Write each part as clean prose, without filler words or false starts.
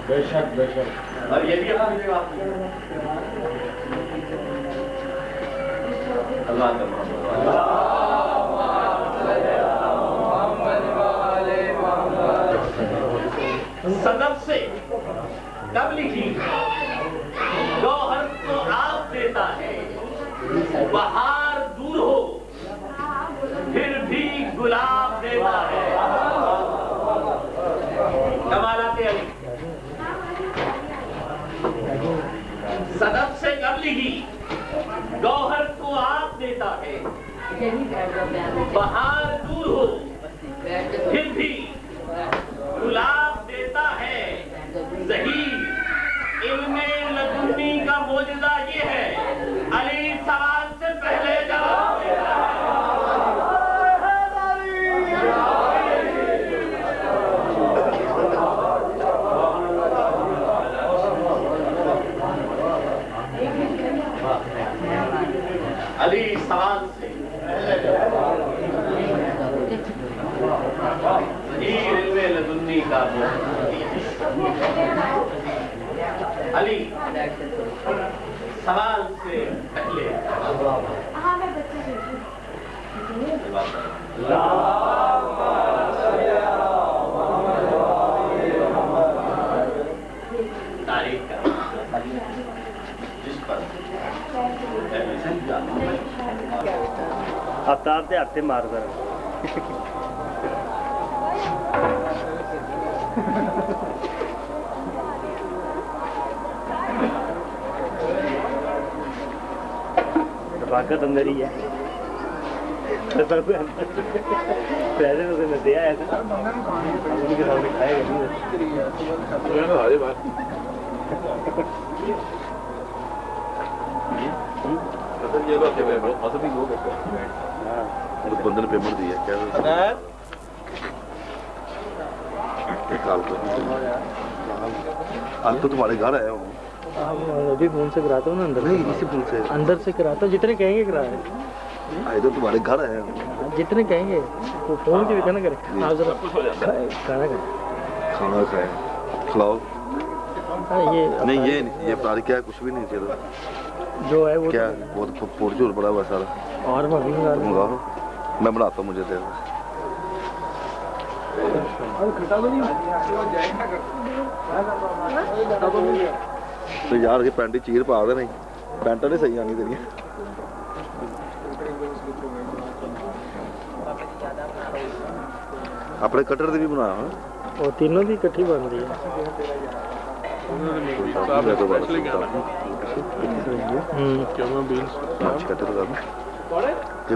बेशक बेशक। और ये भी अपनी जवाब अल्लाह सदब से तबलीगी गौहर को आप देता है, बहार दूर हो फिर भी गुलाब देता है। कमालाते अली सदब से तबलीगी गौहर को आप देता है, बहार दूर हो फिर भी गुलाब देता है। ज़हीर इल्मे लदुन्नी का मौजज़ा ये है, अली सवाल से पहले जवाब देता है। अली सवाल से ज़हीर इल्मे लदुन्नी का अली सवाल से पहले तारीख का जिस पर आफ्ताब के हाथे मार कर रफाकत अंदर ही है। पहले तो मैं दिया है था उनके सामने खाएगा बंदे ने पेमेंट दी है क्या आज तो तुम्हारे घर आया हूँ। अभी फोन से कराता हूँ ना, अंदर नहीं इसी फोन से अंदर से कराता हूँ, जितने कहेंगे करा रहे। आए तो तुम्हारे घर आया हूँ। जितने कहेंगे वो फोन से भी कहना करे आप जरा खाना खाए खाना खाए खिलाओ। ये नहीं ये अपराध क्या है, कुछ भी नहीं चाहिए जो है वो क्या बहुत फोड़ झूठ पड़ा हुआ सारा। और मंगाओ मैं बनाता हूँ, मुझे दे तो यार ये पैंटी चीर पा दे, नहीं पैंटा नहीं सही आनी तेरी। अपने कटर से भी बना और तीनों भी इकट्ठी बन रही है।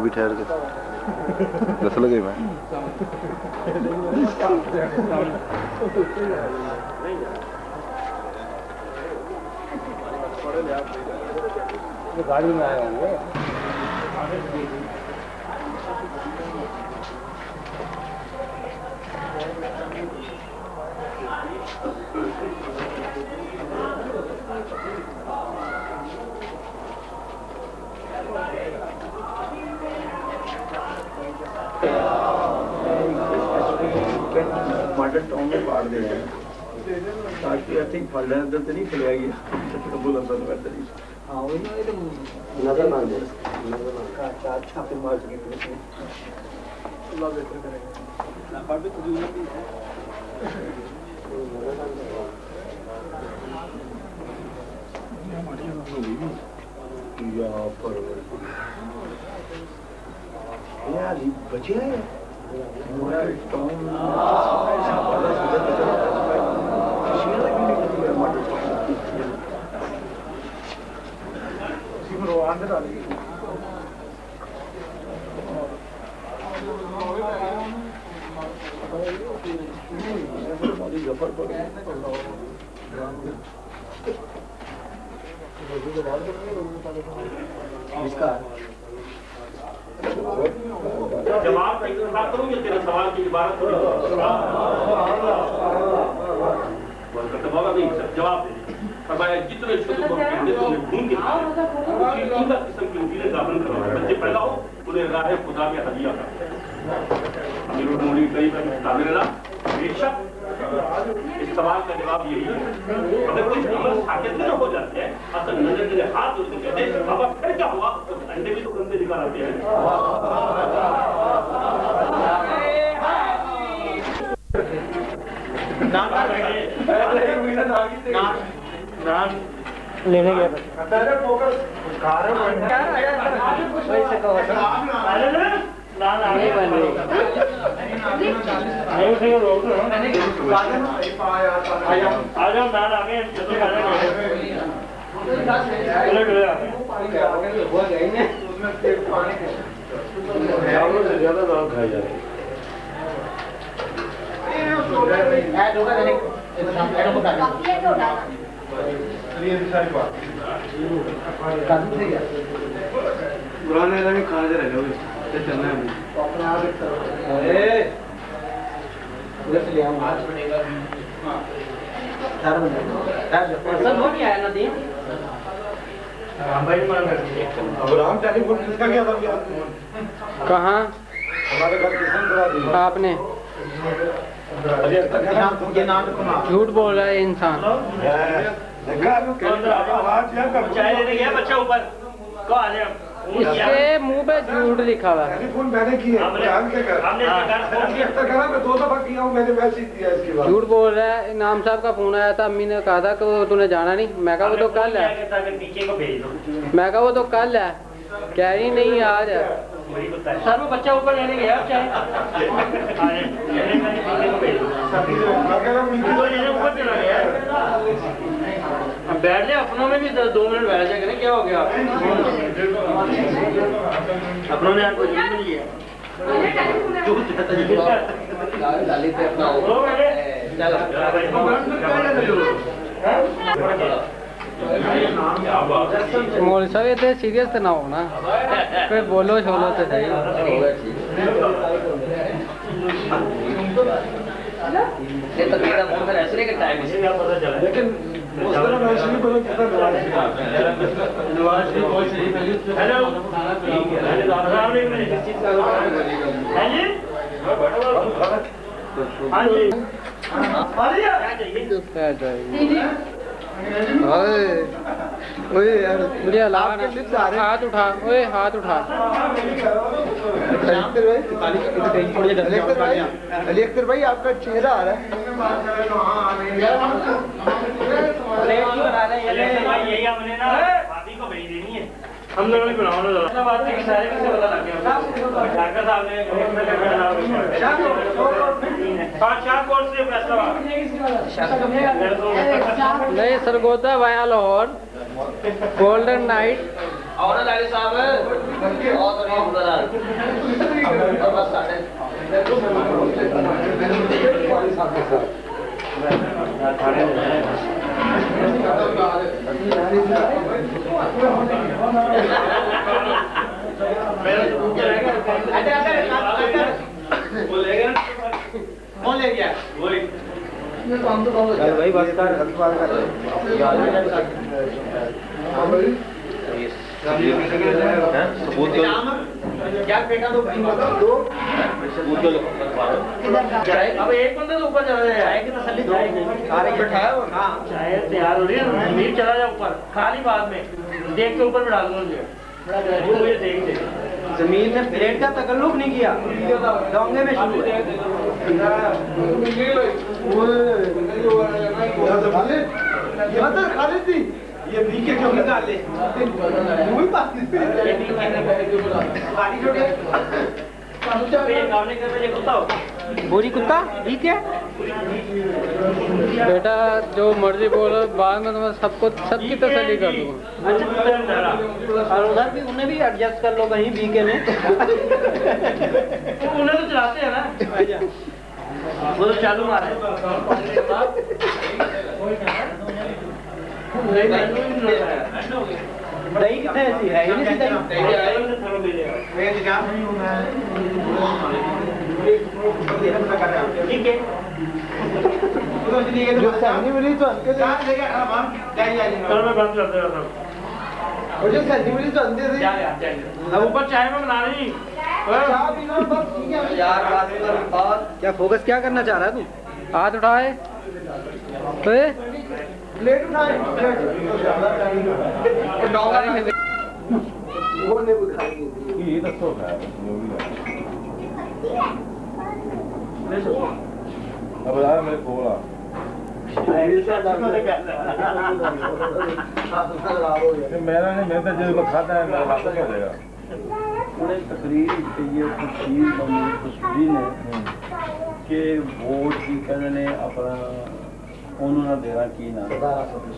भी ठहर के दस लगे मैं गाड़ी में आया हूँ। मॉडल टाउन में बांट दे रहे हैं ताकि आई थिंक फल अंदर तो नहीं खुलेगी बोल अंदर में तरी। हां वही ना, ये तो नजर ना दे का चार छापे मार के अल्लाह बेहतर करेगा ना। पर भी कुछ नहीं है या पर यार ये बचे हैं मॉडल टाउन जवाब बात करूंगी तेरे सवाल की इबारत जवाब फरमाया जितने शुद्ध ढूंढ के किस्म की वकीलें दाखिल करवाए, बच्चे पैदा हो उन्हें राह खुदा में हदिया कर बेशक इस सवाल का जवाब यही है, अगर कुछ अमल साकित न हो जाते हैं, असल नजर के हाथ जोड़ते कहते हैं, अब फिर क्या हुआ? अंडे भी तो गंदे निकाल आते हैं। लेने गया नहीं बन रही आ जाओ नान आगे ज्यादा दाल खाई जा रही पुराने में खाने रह जाओगे चलना है कहाँ हमारे घर किसान करा दी आपने झूठ बोल रहा है इंसान। चाय लेने गया बच्चा ऊपर को आ जाए इसके मुंह पे झूठ लिखा हुआ है। टेलीफोन मैंने की है मैं 2 दफा किया हूँ, मैंने मैसेज दिया इसके बाद। झूठ बोल रहा है। इनाम साहब का फोन आया था, अम्मी ने कहा था कि वो तूने जाना नहीं। मैं कहा वो तो कल है। नीचे को भेज दो मैं कहा वो तो कल है। कह रही नहीं आज है। सर वो बच्चा ऊपर लेने गया चाहे ऊपर चला गया। बैठ जाए अपनों में भी 2 मिनट बैठ जाए करें, क्या हो गया अपनों ने आपको जरूर मिल गया मौलवी साहब इतने सीरियस तो ना हो ना, कोई बोलो छोलो तो सही। ये तो मेरा फोन पर ऐसे के टाइम से क्या पता चला, लेकिन उस तरह वैसे भी पता चलता हेलो हाँ जी ओए यार मुझे हाथ उठा, ओए हाथ उठा। अली अख्तर भाई आपका चेहरा आ रहा है। यही हमने ना भाभी को भेज देनी है, हम लोगों ने बनाओ ना बात है कि सारे किसे पता लग गया डॉक्टर साहब ने 4 कोर्स से फैसला नहीं Sargodha via Lahore golden night और लाली साहब और तो नहीं बुला बस साढ़े कौन ले गया वही भाई बस कर सबूत क्या बेटा दो सबूत दो अब एक बंदा तो ऊपर चला जाए, चाय की तसल्ली सारे बैठाया हो ना, चाय तैयार हो रही है, नीचे चला जाए ऊपर खाली बाद में देख के ऊपर बैठा दूंगा मुझे देख दे। जमीन ने प्लेट का तकल्लुफ नहीं किया, डोंगे में शुरू खालिद थी ये बीके क्यों निकाल ले वही बात बुरी कुत्ता ठीक है बेटा, जो मर्जी बोलो, बाद में तुम्हें सबकी तसल्ली कर दूंगा। और उधर भी उन्हें भी एडजस्ट कर लो कहीं बीके में। उन्हें तो चलाते हैं ना, वो तो चालू मारे दही कितने ऐसी है ही नहीं ठीक है जो सैनी मिली तो अंके चलो मैं बंद कर दे रहा था, और जो सैनी मिली तो अंधे थे अब ऊपर चाय में बना रही चाह पीना बस ठीक है यार। बात क्या फोकस क्या करना चाह रहा है तू? हाथ उठाए ओए प्लेट उठाए वो ने उठाई ये दसो है जो भी अब यार मेरे कोल आ मेरा नहीं मैं तो जो खाता है मेरा हाथ क्या देगा उन्हें तकरीर ये खुशी खुशी ने कि वोट की कहने ने अपना उन्होंने देना की ना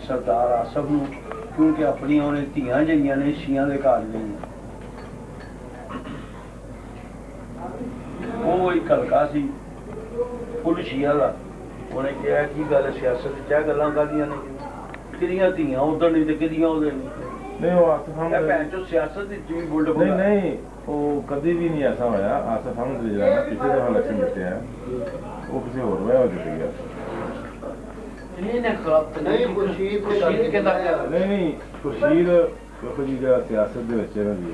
सरदार आसफ ਨੂੰ क्योंकि अपनी उन्हें ਧੀਆਂ ਜਿਹੜੀਆਂ ਨੇ ਸ਼ੀਆਂ ਦੇ ਘਰ ਗਈਆਂ ਉਹ ਇੱਕ ਹਲਕਾ ਸੀ ਫੁੱਲ ਸ਼ੀਆ ਦਾ ਉਹਨੇ ਕਿਹਾ ਕੀ ਗੱਲ ਸਿਆਸਤ ਚ ਗੱਲਾਂ ਕਰਦੀਆਂ ਨੇ ਕਿਹਦੀਆਂ ਧੀਆਂ ਉਧਰ ਨਹੀਂ ਤੇ ਕਿਹਦੀਆਂ ਉਹਦੇ ਨਹੀਂ नहीं वो आसफ ਇਹ ਭੈਣ ਚੋ ਸਿਆਸਤ ਵਿੱਚ ਵੀ ਬੁਲਡ नहीं नहीं वो कभी भी नहीं ऐसा होया आसफ हम जो है पिछले दफा इलेक्शन जीते हैं वो किसी और में हो चुकी है नहीं खुर्शीद नहीं नहीं खुर्शीद देखो जी जो सियासत ਦੇ ਵਿੱਚ ਇਹਨਾਂ ਦੀ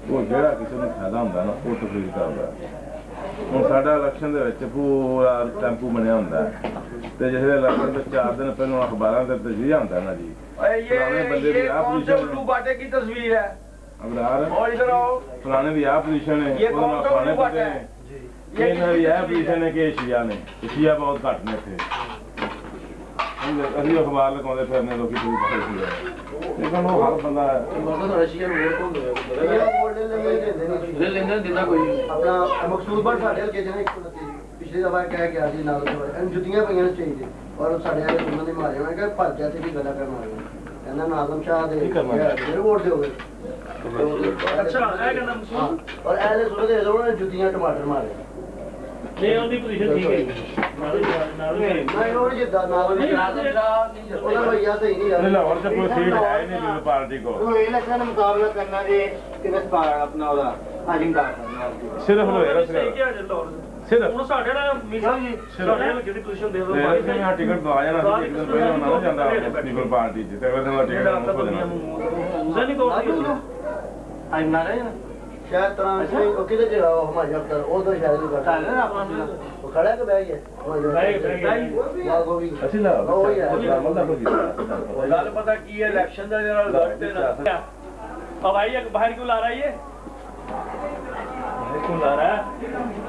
ਉਹ ਜਿਹੜਾ ਕਿਸੇ ਨੂੰ ਫਾਇਦਾ ਹੁੰਦਾ ਨਾ ਉਹ ਤਕਰੀਰ ਕਰਦਾ ਹੁਣ ਸਾਡਾ ਇਲੈਕਸ਼ਨ ਦੇ ਵਿੱਚ ਪੂਰਾ ਟੈਂਪੂ ਬਣਿਆ ਹੁੰਦਾ ਤੇ ਜਿਹੜੇ ਇਲੈਕਸ਼ਨ ਤੋਂ 4 ਦਿਨ ਪਹਿਲਾਂ ਅਖਬਾਰਾਂ ਤੇ ਤਜਵੀਜ਼ ਆਉਂਦਾ ਨਾ ਜੀ ये कौन से उल्लू बाटे की तस्वीर है अबरार और इधर आओ फलाने की आ पोजीशन है ये कौन सा उल्लू बाटे है ये ना ये पोजीशन है कि शिया ने शिया बहुत घट ने थे ਅਸੀਂ ਅਖਬਾਰ ਲਗਾਉਂਦੇ ਫਿਰਨੇ ਲੋਕੀ ਕੋਈ ਪਤਾ ਨਹੀਂ ਲੇਕਿਨ ਉਹ ਹਰ ਬੰਦਾ ਰਸ਼ੀਆ ਨੂੰ ਵੋਟ ਕੋਲ ਦਿੰਦਾ ਕੋਈ अपना मकसूद भट्ट साढ़े हल्के च ना पिछली दफा कह गया जी नाल जुतियां पईयां चाहिए और साढ़े उन्होंने मारे मैं क्या भर जाते भी गला कर मारे कहना नाज़म शाह दे फिर वोट दोगे अच्छा है कहना मसूद और ऐसे सुनो दे दो उन्होंने जुतियां टमाटर मारे नहीं उनकी पोजीशन ठीक है मैं वो नहीं जिद्दा नाज़म शाह उन्होंने भैया सही नहीं नहीं लाहौर से कोई सीट है नहीं लिबरल पार्टी को तो इलेक्शन मुकाबला करना जे किस पार अपना ओदा हाजिंदा सिर्फ लोहेरा सही क्या ਚੱਲਦਾ सिर्फ ਹੁਣ ਸਾਡੇ ਨਾਲ ਮੀਸਾ ਜੀ ਸਾਡੇ ਨਾਲ ਕਿਹੜੀ ਪੋਜੀਸ਼ਨ ਦੇ ਦੋ मैं टिकट दवा जाना एक दिन पहले ना जाता लिबरल पार्टी से तो अगले दिन टिकट मुफ्त देना ਨਹੀਂ ਤੋੜਦੀ आज ना रहे ना शायद तरह से वो किधर जा हमारे अफ्तर वो तो शायद नहीं करता है ना अपना वो खड़ा है कि बैग है वाह गोभी अच्छी ना वो ही है मतलब गल पता की है इलेक्शन का जरा रिजल्ट है अब भाई बाहर क्यों ला रहा है ये क्यों ला रहा है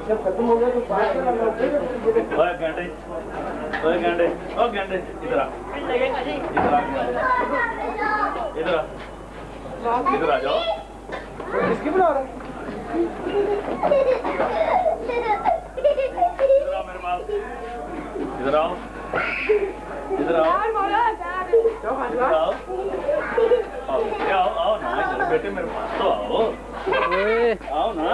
जब खत्म हो गया तो बाहर ओए गंडे ओ गंडे इधर आ इधर आ जाओ किसकी बुला रहा है इधर आओ मेरे पास इधर आओ इधर आओ आओ ना इधर बेटे मेरे पास तो आओ आओ ना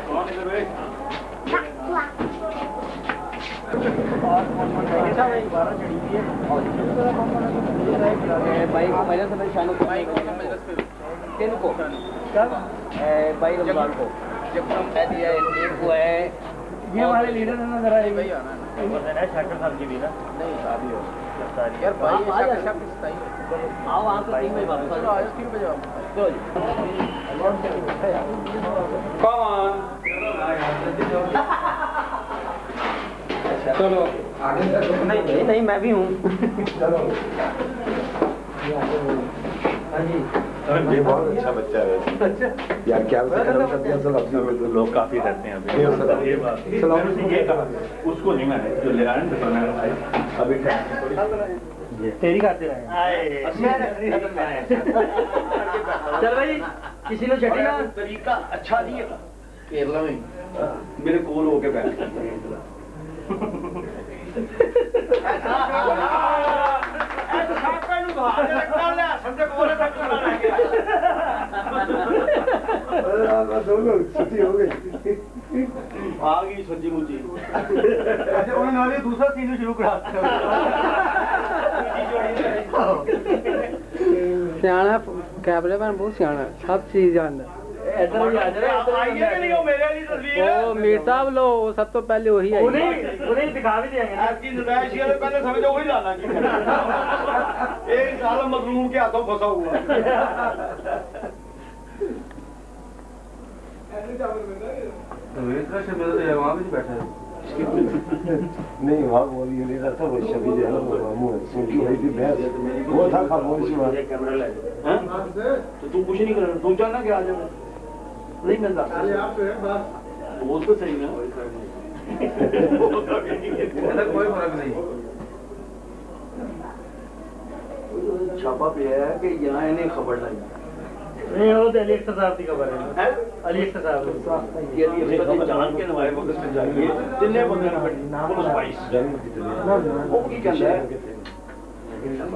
कौन इधर भाई भाई को मजलिस में शानो को भाई को मजलिस पे किन को कब भाई रमजान को जब हम कह दिया एक को है ये हमारे लीडर है ना जरा ये भाई आना है शाकिर साहब की भी ना नहीं शादी हो सारी यार भाई ये शक सही आओ वहां पे 3 बजे वापस चलो आज 3 बजे वापस कौन चलो आगे नहीं नहीं मैं भी हूँ ये बहुत अच्छा बच्चा है यार क्या लोग काफी रहते हैं अभी ये बात ये कहा उसको नहीं मैंने जो ले आए ना अभी तेरी खाते रहे चल भाई किसी ने छठी ना तरीका अच्छा नहीं है केरला में मेरे कोल होके बैठ छुट्टी हो गई आ गई सब्जी मुझी अच्छा उन्होंने दूसरा सीन शुरू करा सियाना कैबले मैन बहुत सियाना सब चीज जानता इधर भी आ जा आइए कि नहीं हो मेरे वाली तस्वीर ओ मीर साहब लो सब तो पहले वही आई उन्हें दिखा भी देंगे ना आपकी नुमाइश के पहले समझो वही डाला एक साल मजलूम के हाथों फंसा हुआ वहाँ भी बैठा है नहीं वहाँ बोली नहीं रहा था वो शबी जो है ना वो सुनकी हुई थी बहस वो था खामोश वहाँ कैमरा ले तो तू कुछ नहीं कर रहा, तू चाहना कि आ जाए नहीं मिलता वो तो सही ना कोई फर्क नहीं। छापा पे है कि यहाँ इन्हें खबर लाई नहीं वो तो अली अख्तर साहब की खबर है। अली अख्तर साहब ये लिए जान के नवाए वक्त में जाइए तिन्ने बंदे ने पुलिस बाइस वो की कहता है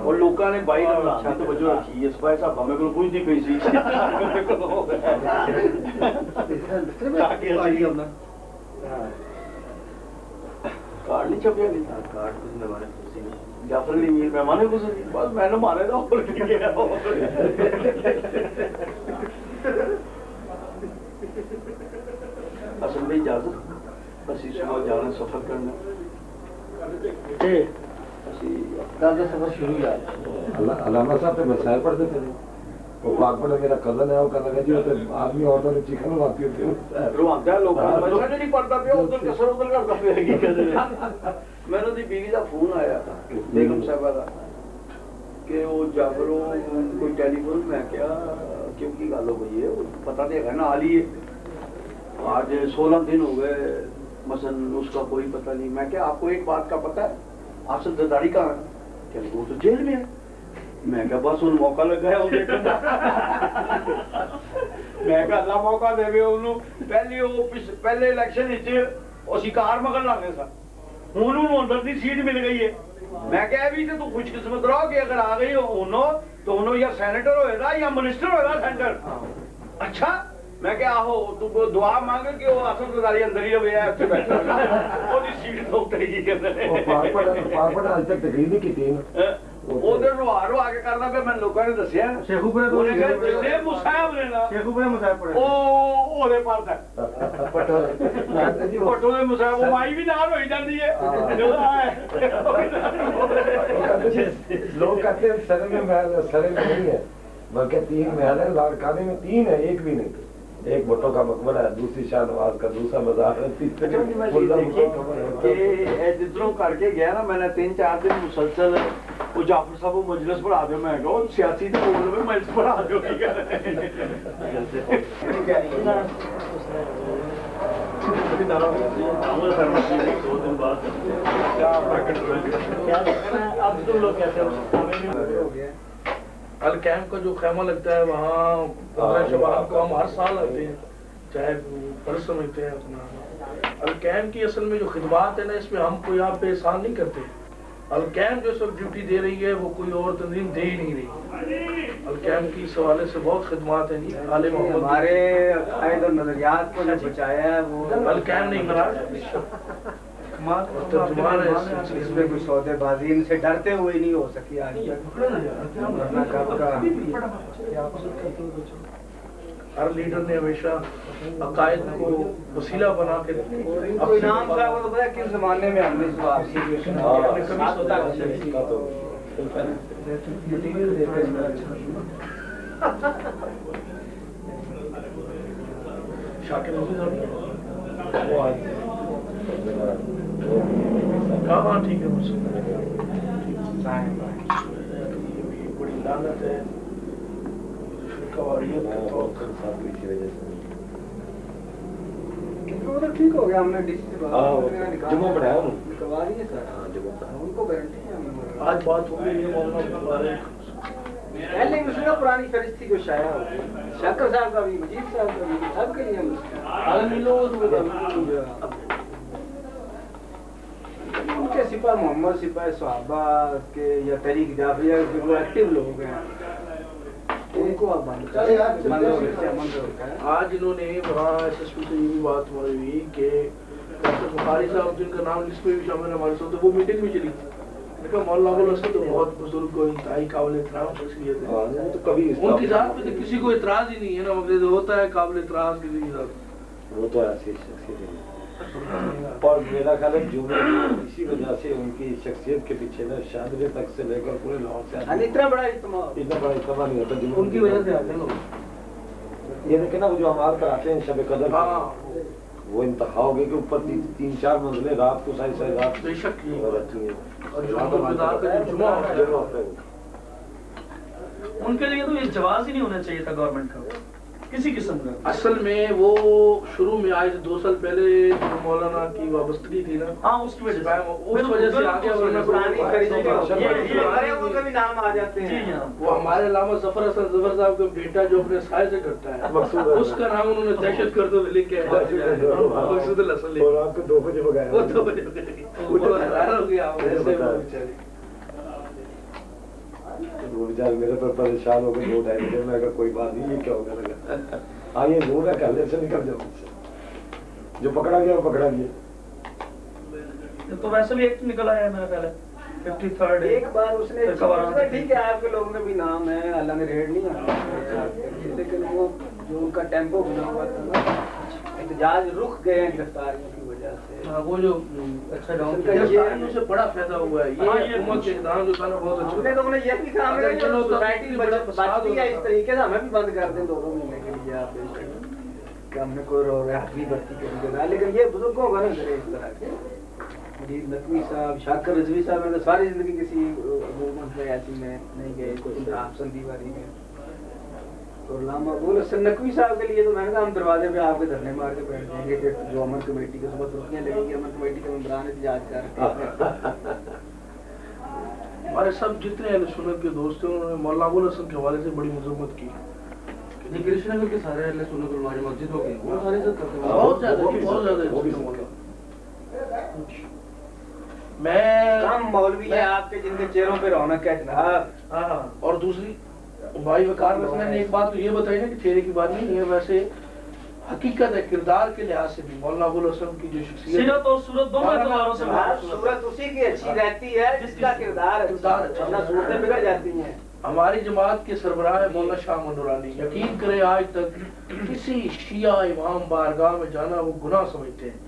और लोगों ने बाई नाल लाती तो वजह रखी है स्पाई साहब हमें को पूछती पई सी ताकि आई हमने कार्ड नहीं छपया नहीं कार्ड कुछ न मारे जाफर नहीं ये पैमाने कुछ बस मैंने मारे था और गया असल में इजाजत बस सुबह जाना सफर करना दादा सफर शुरू यार अलामा साहब पे मसाइल पढ़ते थे वो पाक पढ़े मेरा कजन है वो कहने लगा जी वो तो आदमी औरतों ने चिकन मारती होती है रुआंदा लोग बच्चा नहीं पढ़ता पिया उधर कसर उधर करता पिया की कहते हैं मैंने दी बीवी का फोन आया था बेगम साहबा का कि वो जाफरों कोई टेलीफोन में क्या क्योंकि गल हो गई है पता नहीं है ना हाल ही आज 16 दिन हो गए मसन उसका कोई पता नहीं। मैं क्या आपको एक बात का पता है आसिफ जरदारी कहाँ है? क्या वो तो जेल में है। मैं क्या बस उन मौका लगा है मैं क्या अल्लाह मौका देवे उन्होंने पहले इलेक्शन वो शिकार मगर लाने सा उन्होंने अंदर की सीट मिल गई है। मैं क्या भी तो तू खुशकिस्मत रहो कि अगर आ गई हो तो उन्होंने या सेनेटर होएगा या मिनिस्टर होएगा सेंटर। अच्छा मैं क्या आहो तू दुआ मांगे कि वो आसिफ जरदारी अंदर ही रहे है उससे बैठा ओदी सीट तो उतरेगी कहते हैं पाक पढ़ आज तक तकरीर नहीं की थी उधर रुआरो आके करना पे मैं लोगों ने दसिया शेखुपुरे तो जिसे मुसाहिब ने ना शेखुपुरे मुसाहिब पड़े ओदे पास है पटो दे मुसाहिब वो माई भी नाल होई जांदी है जो आए लोग कहते हैं सरे में महल सरे में नहीं है बल्कि 3 महल है लाड़काने में 3 है एक भी नहीं एक भुट्टो का मकबरा है दूसरी शाहनवाज का दूसरा मजार है तीसरी जितनों करके गया ना मैंने 3-4 दिन मुसलसल वो जाफर साहब को मजलिस पढ़ा दो मैं कहो सियासी तो बोल में मजलिस पढ़ा दो की कर अब तुम लोग कहते हो अल कैंप का जो खैमा लगता है वहाँ 15 शबान को हम हर साल आते हैं चाहे बड़े समझते हैं अपना। अल कैंप की असल में जो खिदमात है ना इसमें हम कोई आप पे एहसान नहीं करते। अल कैंप जो सब ड्यूटी दे रही है वो कोई और तंजीम दे ही नहीं रही। अल कैंप की इस हवाले से बहुत खिदमात है जी आले मोहम्मद हमारे अकायद और नजरियात को जो बचाया है वो अल कैंप नहीं मरा तर्जुमान है इसमें कोई सौदेबाजी इनसे डरते हुए नहीं हो सकी आज हर लीडर ने हमेशा अकायद को वसीला बना के कोई नाम साहब को तो पता है किस जमाने में हमने इसको आपसी शाकिर हाँ ठीक है मुझसे बड़ी लानत है ठीक हो गया हमने डीसी से जुम्मा पढ़ाया निकलवा दिए सर उनको गारंटी है आज बात हो गई है पहले उसमें पुरानी फरिश्ती को शाया हो शंकर साहब का भी मजीद साहब का भी सबके लिए उनके सिपाही मोहम्मद सिपाही सहाबा के या तरीक जाफरिया के जो एक्टिव लोग हैं उनको आप आज इन्होंने वहाँ SSP से ये भी बात हुई कि डॉक्टर बुखारी साहब जिनका नाम लिस्ट में भी शामिल है हमारे साथ वो मीटिंग में चली देखा मौलाना अबुल असद तो बहुत बुजुर्ग को इंतहाई काबिल एहतराम शख्सियत है तो कभी उनकी जात पे तो किसी को एतराज ही नहीं है ना मगर होता है काबिल एतराज किसी की जात वो तो ऐसी शख्सियत है और मेरा ख्याल है जुमे इसी वजह से उनकी शख्सियत के पीछे ना शादरे तक से लेकर पूरे लाहौर से इतना बड़ा इज्तिमा नहीं होता उनकी वजह से आते हैं लोग ये देखे ना वो जो हमारे कराते हैं शब कदर वो इंतहा हो गई कि ऊपर 3-4 मंजिलें रात को सारी रात बेशक ये रहती हैं। और जो गुजार का जो जुमा होता है उनके लिए तो ये जवाब ही नहीं होना चाहिए था गवर्नमेंट का किसी किस्म का। असल में वो शुरू में आए थे 2 साल पहले जो मौलाना की वाबस्तगी थी ना, हाँ उसकी वजह से उस वजह से आगे उनका भी नाम आ जाते हैं। वो हमारे अल्लामा जफर हसन जफर साहब का बेटा जो अपने साय से करता है उसका नाम उन्होंने दहशत करते हुए लिख के मकसूद असल और आपको 2 बजे भगाया, वो 2 बजे वो हैरान हो गया ऐसे वो बेचारे। वो बेचारे मेरे पर परेशान हो गए 2-2.5 बजे। मैं कहा कोई बात नहीं, ये क्या होगा लगा हाँ ये नूर है, कहने से निकल जाओ, जो पकड़ा गया वो पकड़ा गया। तो वैसे भी एक निकल आया मेरा ख्याल है 53rd एक बार उसने ठीक है आपके लोगों में भी नाम है, अल्लाह ने रेड नहीं आया, लेकिन वो जो उनका टेम्पो बना हुआ था ना, एहतजाज रुक गए हैं गिरफ्तारियों की वजह से। हाँ वो जो अच्छा गिरफ्तारियों से बड़ा फायदा हुआ है ये हुकूमत के इक़दाम जो था ना बहुत अच्छा। हमने तो उन्हें ये भी कहा हमने जो सोसाइटी बचती है इस तरीके से हमें भी बंद कर दें 2 महीने के लिए आप कि हमने कोई राहत भर्ती करेंगे, लेकिन ये बुजुर्गों का ना करे इस तरह के। मजीद नकवी साहब, शाकर रजवी साहब ने सारी जिंदगी किसी मूवमेंट में ऐसी में नहीं गए, कोई आपसन दीवारी में। और लामा बोल नकवी साहब के लिए तो मैंने कहा हम दरवाजे पे आपके धरने मार के बैठ जाएंगे कि जो अमन कमेटी के सुबह रुकने लगेगी, अमन कमेटी के मेंबरान एहतजाज कर हमारे सब जितने अहले सुन्नत के दोस्त थे उन्होंने मौलाना अबुल हसन के हवाले से बड़ी मजम्मत की। कृष्णनगर के सारे अहले सुन्नत वल जमात मस्जिद हो गए, वो सारे इज्जत करते हैं, बहुत ज्यादा। मैं कम मौलवी है आपके जिनके चेहरों पे रौनक है जनाब। और दूसरी भाई वकार रखना ने एक बात तो ये बताई ना कि चेहरे की बात नहीं है, वैसे हकीकत है किरदार के लिहाज से भी मौलाना अबुल हसन की जो शख्सियत सीरत और सूरत दोनों एतबारों से सूरत उसी की अच्छी रहती है जिसका किरदार अच्छा, सूरतें बिगड़ जाती हैं। हमारी जमात के सरबराह मौलाना शाह नूरानी यकीन करें आज तक किसी शिया इमाम बारगाह में जाना वो गुनाह समझते हैं,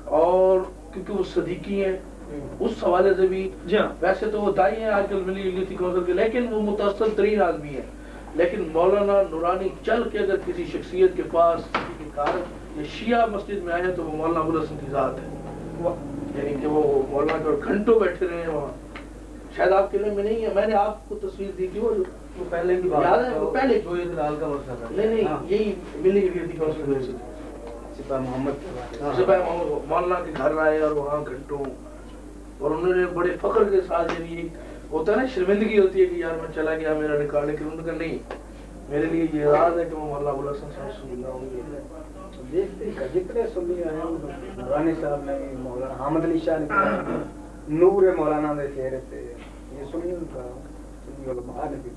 और क्योंकि वो सदीकी हैं उस हवाले से भी। वैसे तो वो दाई हैं आजकल मिली यूनिटी काउंसिल के, लेकिन वो मुतअस्सिल तरीन आदमी है। लेकिन मौलाना नूरानी चल के अगर किसी शख्सियत के पास किसी के कारण या शिया मस्जिद में आए तो वो मौलाना अबुल हसन की जात है, यानी कि वो मौलाना के घंटों बैठे रहे हैं वहाँ। शायद आपके लिए में नहीं है, मैंने आपको तस्वीर दी थी वो पहले की बात याद है, वो पहले जो लाल का मसला था। नहीं यही मिली यूनिटी काउंसिल में सिपाही मोहम्मद मौलाना के घर आए और वहाँ घंटों, और उन्होंने बड़े फख्र के साथ ये होता है ना, शर्मिंदगी होती है कि यार मैं चला गया मेरा रिकॉर्ड है, उनका नहीं, मेरे लिए ये राज है कि मैं मौलाना अबुल हसन साहब से मिला हूँ। देखते जितने सुन्नी आए नूरानी साहब ने, मौलाना हामिद अली शाह ने, नूर मौलाना ने चेहरे पे, ये सुन्नी उनका सुन्नी उलमा ने भी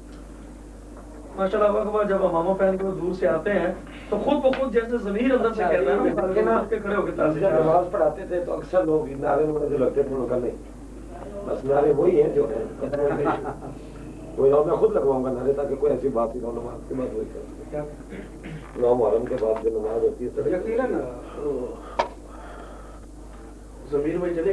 माशाल्लाह। जब अमामा पहन के वो दूर से आते हैं तो खुद ब खुद जैसे ज़मीर अंदर से कहता है ना के खड़े होकर नमाज पढ़ाते थे तो अक्सर लोग नारे जो लगते थे उनका नहीं, बस नारे वही है जो है कोई और मैं खुद लगवाऊंगा नारे, ताकि कोई ऐसी बात ही नमाज के बाद वही कर 9 मुहर्रम के बाद जो नमाज होती है यकीनन जमीर में चले